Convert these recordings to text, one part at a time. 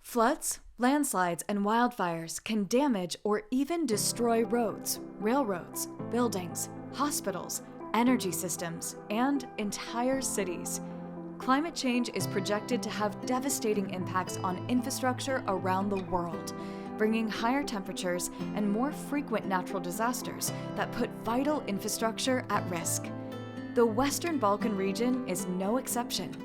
Floods, landslides, and wildfires can damage or even destroy roads, railroads, buildings, hospitals, energy systems, and entire cities. Climate change is projected to have devastating impacts on infrastructure around the world, bringing higher temperatures and more frequent natural disasters that put vital infrastructure at risk. The Western Balkan region is no exception.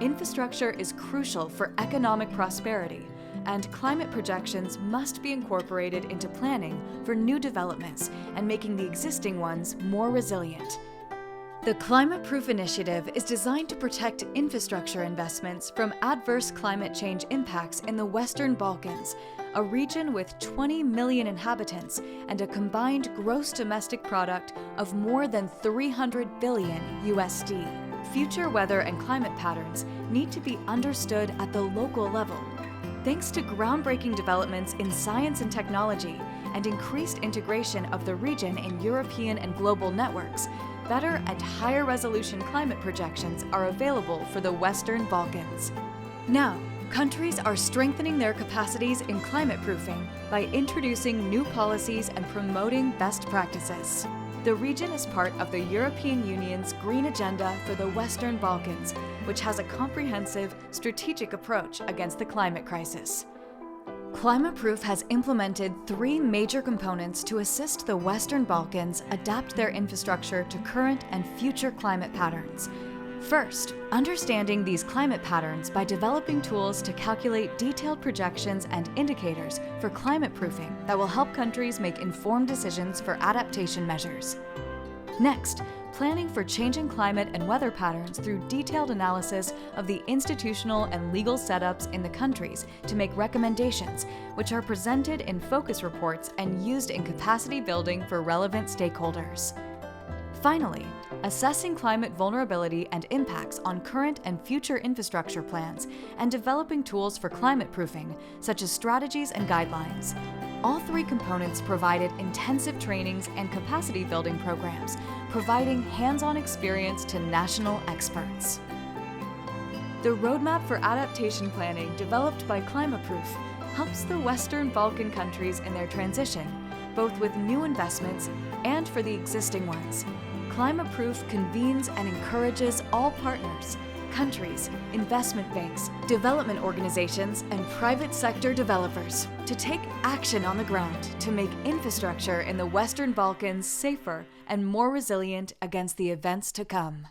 Infrastructure is crucial for economic prosperity, and climate projections must be incorporated into planning for new developments and making the existing ones more resilient. The ClimaProof initiative is designed to protect infrastructure investments from adverse climate change impacts in the Western Balkans, a region with 20 million inhabitants and a combined gross domestic product of more than 300 billion USD. Future weather and climate patterns need to be understood at the local level. Thanks to groundbreaking developments in science and technology and increased integration of the region in European and global networks, better and higher resolution climate projections are available for the Western Balkans. Now, countries are strengthening their capacities in climate proofing by introducing new policies and promoting best practices. The region is part of the European Union's Green Agenda for the Western Balkans, which has a comprehensive, strategic approach against the climate crisis. ClimaProof has implemented 3 major components to assist the Western Balkans adapt their infrastructure to current and future climate patterns. First, understanding these climate patterns by developing tools to calculate detailed projections and indicators for climate proofing that will help countries make informed decisions for adaptation measures. Next, planning for changing climate and weather patterns through detailed analysis of the institutional and legal setups in the countries to make recommendations, which are presented in focus reports and used in capacity building for relevant stakeholders. Finally, assessing climate vulnerability and impacts on current and future infrastructure plans and developing tools for climate proofing, such as strategies and guidelines. All 3 components provided intensive trainings and capacity building programs, providing hands-on experience to national experts. The roadmap for adaptation planning developed by ClimaProof helps the Western Balkan countries in their transition, both with new investments and for the existing ones. ClimaProof convenes and encourages all partners, countries, investment banks, development organizations, and private sector developers to take action on the ground to make infrastructure in the Western Balkans safer and more resilient against the events to come.